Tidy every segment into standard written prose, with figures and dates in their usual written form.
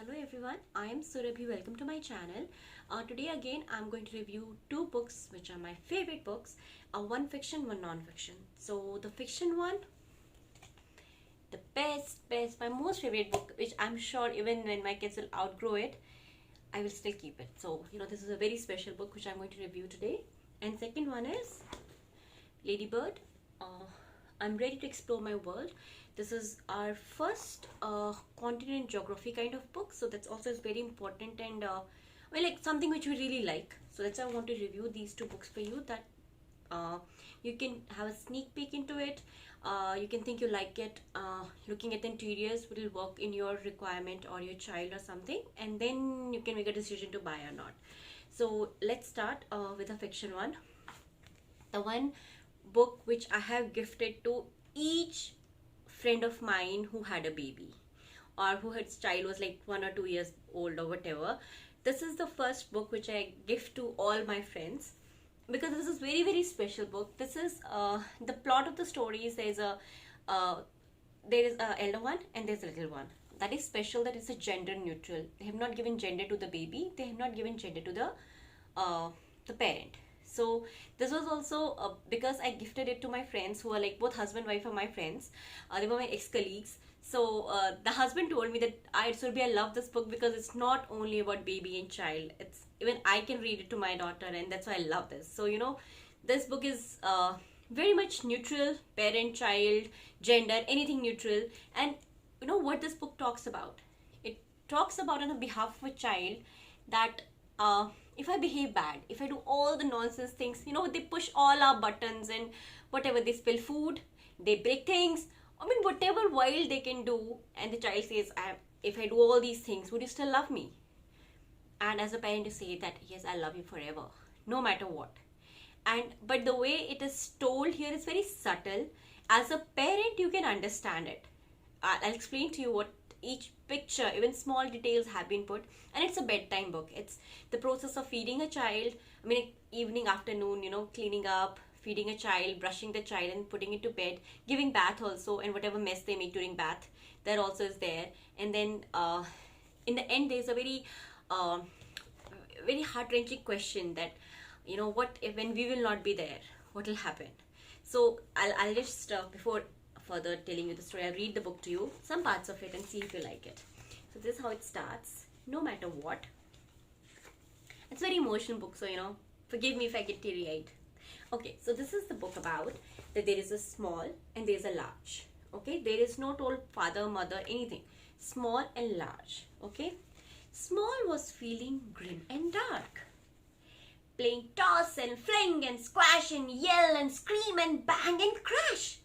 Hello everyone, I am Surabhi. Welcome to my channel. Today again I'm going to review two books which are my favorite books, one fiction, one non-fiction. So the fiction one, the best, my most favorite book, which I'm sure even when my kids will outgrow it, I will still keep it. So this is a very special book which I'm going to review today. And second one is Ladybird. I'm ready to explore my world. This is our first continent geography kind of book, so that's also is very important and like something which we really like. So that's why I want to review these two books for you, that you can have a sneak peek into it. You can think you like it. Looking at the interiors will work in your requirement or your child or something, and then you can make a decision to buy or not. So let's start with a fiction one. The one book which I have gifted to each friend of mine who had a baby or who had child was like 1 or 2 years old or whatever. This is the first book which I gift to all my friends because this is very special book. This is the plot of the story is there is a elder one and there's a little one. That is special, that is a gender neutral. They have not given gender to the baby, they have not given gender to the parent. So this was also because I gifted it to my friends who are like both husband wife are my friends. They were my ex-colleagues. So the husband told me that I love this book because it's not only about baby and child. It's even I can read it to my daughter, and that's why I love this. So this book is very much neutral, parent, child, gender, anything neutral. And what this book talks about? It talks about on the behalf of a child that if I behave bad, if I do all the nonsense things, they push all our buttons and whatever, they spill food, they break things, whatever wild they can do, and the child says, if I do all these things, would you still love me? And as a parent, you say that, yes, I love you forever, no matter what. But the way it is told here is very subtle. As a parent, you can understand it. I'll explain to you what each picture, even small details have been put. And it's a bedtime book. It's the process of feeding a child, evening, afternoon, cleaning up, feeding a child, brushing the child and putting it to bed, giving bath also, and whatever mess they make during bath, that also is there. And then in the end, there's a very heart-wrenching question that, what if when we will not be there, what will happen? So I'll just, before further telling you the story, I'll read the book to you, some parts of it, and see if you like it. So this is how it starts. No matter what. It's a very emotional book, so forgive me if I get teary-eyed. Okay, so this is the book about that there is a small and there is a large. Okay, there is no told father, mother, anything. Small and large. Okay, small was feeling grim and dark, playing toss and fling and squash and yell and scream and bang and crash,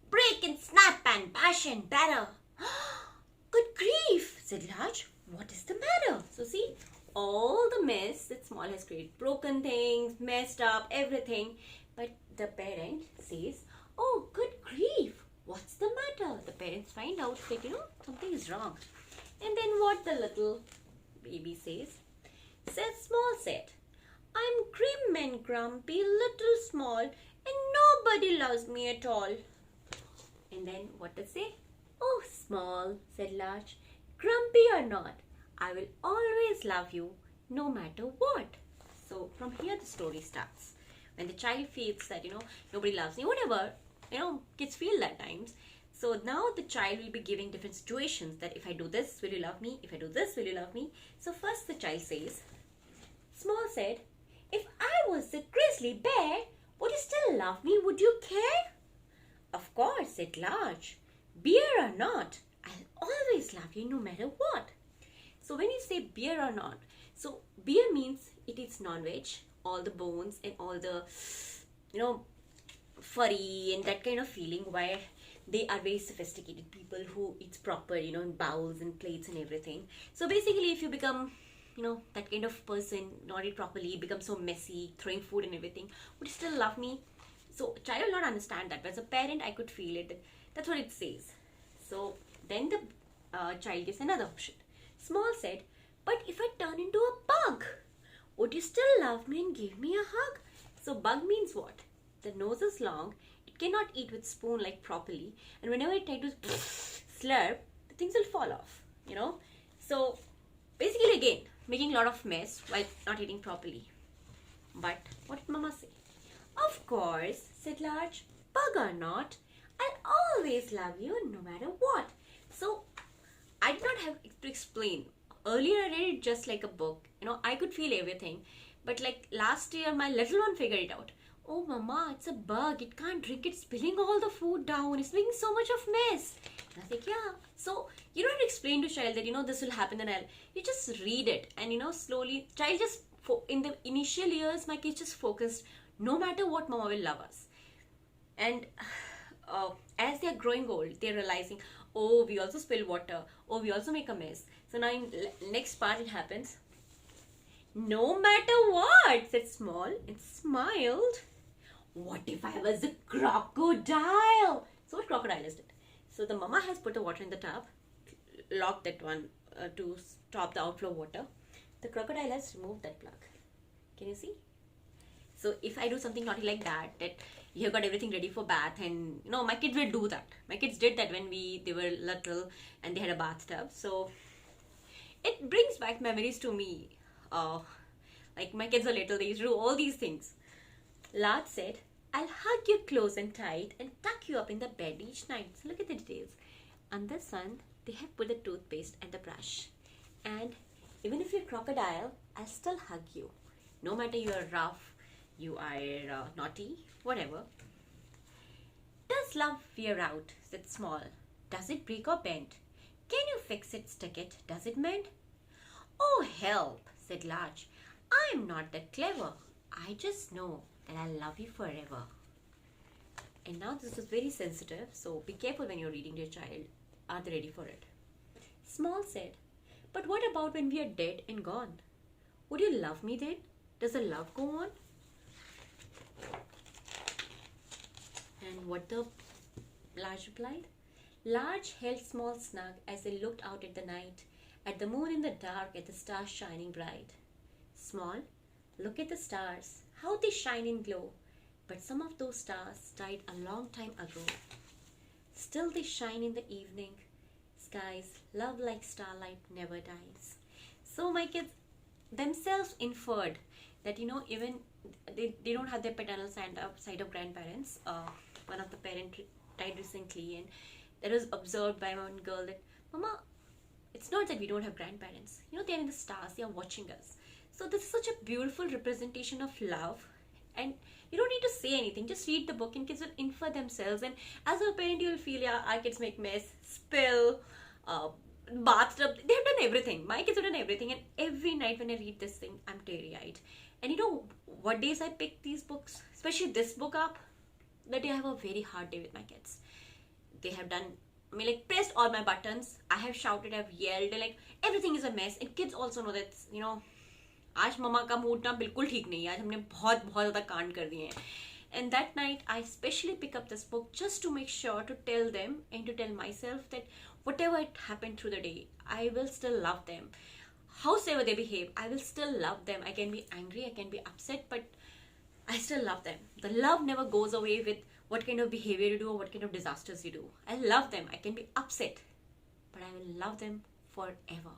break and snap and bash and batter. Good grief, said Large. What is the matter? So see, all the mess that small has created, broken things, messed up, everything. But the parent says, oh, good grief, what's the matter? The parents find out that, something is wrong. And then what the little baby says? Small said, I'm grim and grumpy, little small, and nobody loves me at all. And then what does it say? Oh, Small, said Large, grumpy or not, I will always love you no matter what. So from here the story starts. When the child feels that, nobody loves me, whatever, kids feel that times. So now the child will be giving different situations that if I do this, will you love me? If I do this, will you love me? So first the child says, Small said, if I was a grizzly bear, would you still love me? Would you care? Of course, said Large. Beer or not, I'll always love you no matter what. So when you say beer or not, so beer means it eats non-veg, all the bones and all the, furry and that kind of feeling, where they are very sophisticated people who eats proper, in bowls and plates and everything. So basically if you become, that kind of person, not eat properly, become so messy, throwing food and everything, would you still love me? So child will not understand that, but as a parent I could feel it. That's what it says. So then the child gives another option. Small said, but if I turn into a bug, would you still love me and give me a hug? So bug means what? The nose is long, it cannot eat with spoon like properly, and whenever it tries to slurp, the things will fall off, So making a lot of mess while not eating properly. But what did Mama say? Of course, said Large. Bug or not, I'll always love you no matter what. So I did not have to explain. Earlier I read it just like a book. I could feel everything. But like last year, my little one figured it out. Oh, Mama, it's a bug. It can't drink. It's spilling all the food down. It's making so much of mess. And I was like, yeah. So you don't have to explain to child that, this will happen and you just read it. And, slowly, child just, in the initial years, my kids just focused, no matter what, Mama will love us. And as they're growing old, they're realizing, oh, we also spill water. Oh, we also make a mess. So now in next part, it happens. No matter what, said Small and smiled. What if I was a crocodile? So what crocodile is it? So the mama has put the water in the tub, locked that one to stop the outflow water. The crocodile has removed that plug. Can you see? So if I do something naughty like that you have got everything ready for bath, and my kids will do that. My kids did that when they were little and they had a bathtub. So it brings back memories to me. Like my kids are little, they used to do all these things. Large said, I'll hug you close and tight and tuck you up in the bed each night. So look at the details. On this one, they have put the toothpaste and the brush. And even if you're a crocodile, I'll still hug you. No matter you are rough, you are naughty, whatever. Does love wear out? Said Small. Does it break or bend? Can you fix it, stick it? Does it mend? Oh, help, said Large. I'm not that clever. I just know that I'll love you forever. And now this is very sensitive, so be careful when you're reading to your child. Are they ready for it? Small said, but what about when we are dead and gone? Would you love me then? Does the love go on? And what the Large replied? Large held Small snug as they looked out at the night, at the moon in the dark, at the stars shining bright. Small, look at the stars, how they shine and glow. But some of those stars died a long time ago. Still they shine in the evening skies. Love like starlight never dies. So my kids themselves inferred that, even they don't have their paternal side of grandparents. One of the parents died recently, and that was observed by one girl that, Mama, it's not that we don't have grandparents. They're in the stars, they are watching us. So this is such a beautiful representation of love. And you don't need to say anything. Just read the book and kids will infer themselves. And as a parent, you'll feel, yeah, our kids make mess, spill, bathtub. They've done everything. My kids have done everything. And every night when I read this thing, I'm teary-eyed. And what days I pick these books, especially this book up, that day I have a very hard day with my kids. They have done, pressed all my buttons. I have shouted, I've yelled, everything is a mess. And kids also know that, आज मम्मा का mood ना बिल्कुल ठीक नहीं है. आज हमने बहुत ज़्यादा कांड कर दिए हैं. And that night, I specially pick up this book just to make sure to tell them and to tell myself that whatever it happened through the day, I will still love them. Howsoever they behave, I will still love them. I can be angry, I can be upset, but I still love them. The love never goes away with what kind of behavior you do or what kind of disasters you do. I love them. I can be upset, but I will love them forever.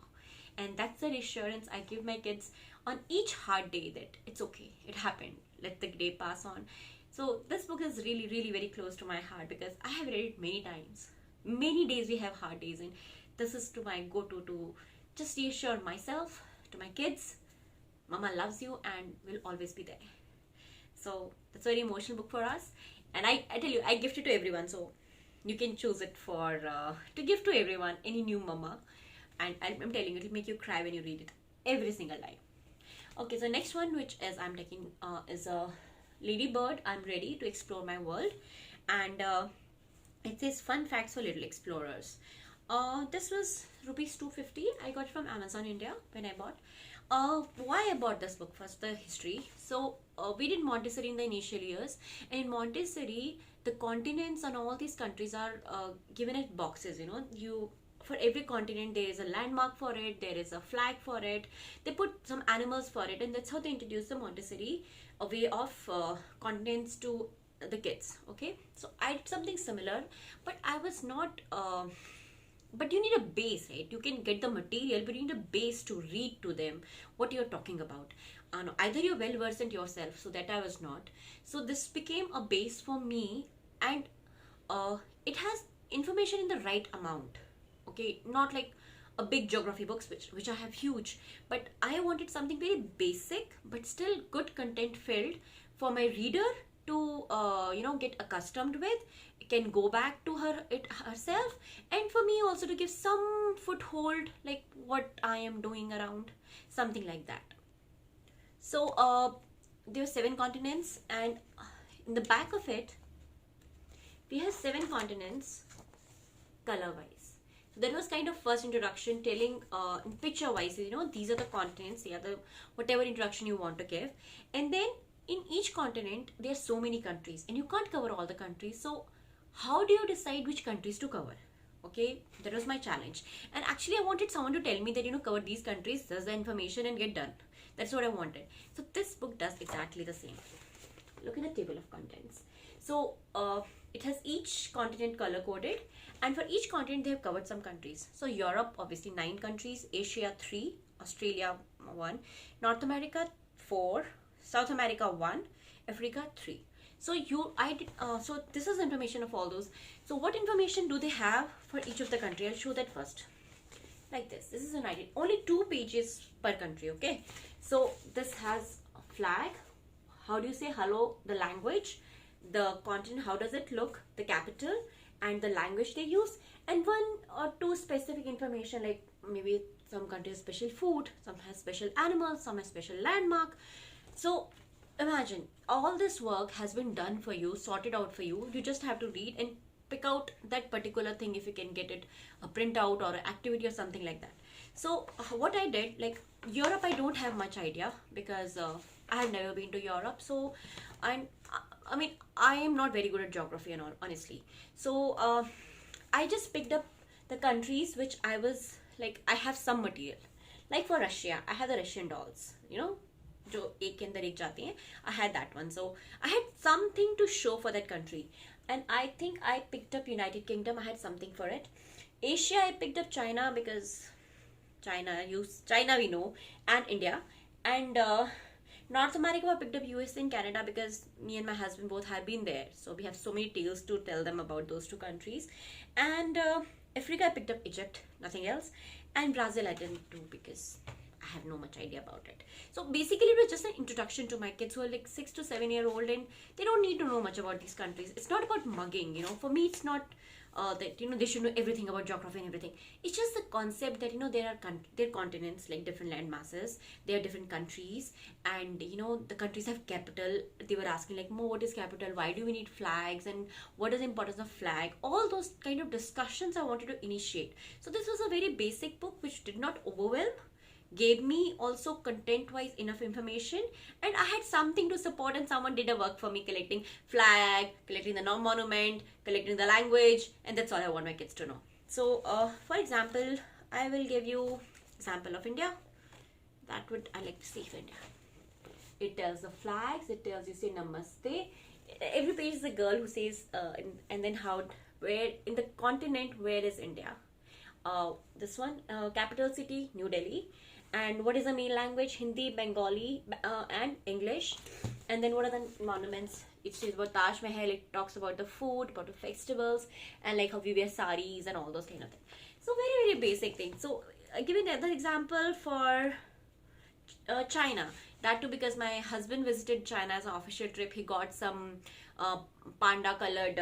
And that's the reassurance I give my kids on each hard day, that it's okay, it happened, let the day pass on. So this book is really, really very close to my heart because I have read it many times. Many days we have hard days, and this is to my go-to to just reassure myself, to my kids, Mama loves you and will always be there. So that's a very emotional book for us. And I tell you, I gift it to everyone, so you can choose it for to give to everyone, any new mama. And I'm telling you, it'll make you cry when you read it every single time. Okay, so next one, which is I'm taking is a Ladybird. I'm ready to explore my world, and it says fun facts for little explorers. This was rupees 250. I got it from Amazon India when I bought. Why I bought this book? First, the history. So we did Montessori in the initial years, and in Montessori, the continents and all these countries are given as boxes. For every continent there is a landmark for it, there is a flag for it, they put some animals for it, and that's how they introduced the Montessori, a way of continents to the kids. Okay, so I did something similar, but I was not but you need a base, right? You can get the material, but you need a base to read to them what you're talking about. Either you're well versed in yourself, so that I was not. So this became a base for me, and it has information in the right amount. Okay, not like a big geography books, which I have huge, but I wanted something very basic but still good content filled for my reader to get accustomed with. It can go back to herself, and for me also to give some foothold, like what I am doing around, something like that. So there are 7 continents, and in the back of it we have 7 continents color wise. So that was kind of first introduction, telling in picture wise, these are the continents, the other whatever introduction you want to give. And then in each continent there are so many countries, and you can't cover all the countries. So how do you decide which countries to cover? Okay, that was my challenge. And actually I wanted someone to tell me that, cover these countries, there's the information, and get done. That's what I wanted. So this book does exactly the same. Look at the table of contents. So it has each continent color coded, and for each continent they have covered some countries. So Europe, obviously 9 countries, Asia 3, Australia 1, North America 4, South America 1, Africa 3. So so this is information of all those. So what information do they have for each of the country? I'll show that first. Like this is an idea. Only 2 pages per country. Okay, so this has a flag. How do you say hello? The language, the continent, how does it look, the capital, and the language they use, and 1 or 2 specific information, like maybe some countries have special food, some has special animals, some has special landmark. So imagine all this work has been done for you, sorted out for you. You just have to read and pick out that particular thing, if you can get it a printout or an activity or something like that. So what I did, like Europe, I don't have much idea because I have never been to Europe. So I am not very good at geography and all, honestly. So I just picked up the countries which I was like, I have some material. Like for Russia, I have the Russian dolls, जो एक के अंदर एक जाती हैं. I had that one. So I had something to show for that country. And I think I picked up United Kingdom. I had something for it. Asia, I picked up China because China we know, and India. And North America, I picked up US and Canada because me and my husband both have been there. So we have so many tales to tell them about those 2 countries. And Africa, I picked up Egypt, nothing else. And Brazil, I didn't do because I have no much idea about it. So basically it was just an introduction to my kids who are like 6 to 7 year old, and they don't need to know much about these countries. It's not about mugging, for me it's not that they should know everything about geography and everything. It's just the concept that there are continents, like different land masses, there are different countries, and the countries have capital. They were asking like, Mo, what is capital, why do we need flags, and what is the importance of flag? All those kind of discussions I wanted to initiate. So this was a very basic book which did not overwhelm, gave me also content wise enough information, and I had something to support, and someone did a work for me, collecting flag, collecting the monument, collecting the language, and that's all I want my kids to know. So for example, I will give you example of India. That would I like to see for India. It tells the flags, it tells you say namaste. Every page is a girl who says and then where in the continent, where is India. This one, capital city, New Delhi. And what is the main language? Hindi, Bengali, and English. And then what are the monuments? It says about Taj Mahal. It talks about the food, about the festivals, and like how we wear saris and all those kind of things. So very, very basic things. So giving another example for China. That too because my husband visited China as an official trip. He got some panda colored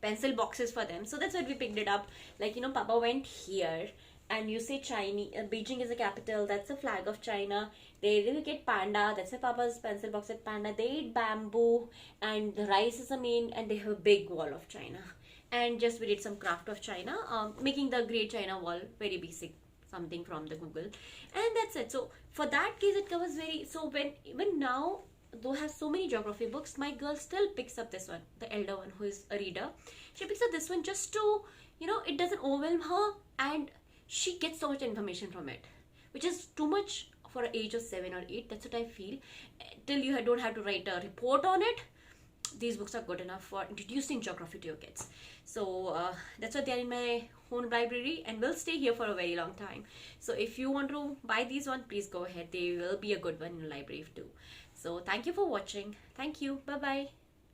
pencil boxes for them. So that's why we picked it up. Like, Papa went here, and you say Chinese, Beijing is the capital, that's the flag of China. They really get panda, that's why Papa's pencil box at panda. They eat bamboo, and the rice is the main, and they have a big wall of China. And just we did some craft of China, making the Great China Wall, very basic, something from the Google. And that's it. So for that case, it covers so even now, though I have so many geography books, my girl still picks up this one, the elder one who is a reader. She picks up this one just to, it doesn't overwhelm her, and she gets so much information from it, which is too much for an age of 7 or 8. That's what I feel. Till you don't have to write a report on it, these books are good enough for introducing geography to your kids. So that's why they're in my home library and will stay here for a very long time. So if you want to buy these one, please go ahead. They will be a good one in your library too. So thank you for watching. Thank you. Bye bye.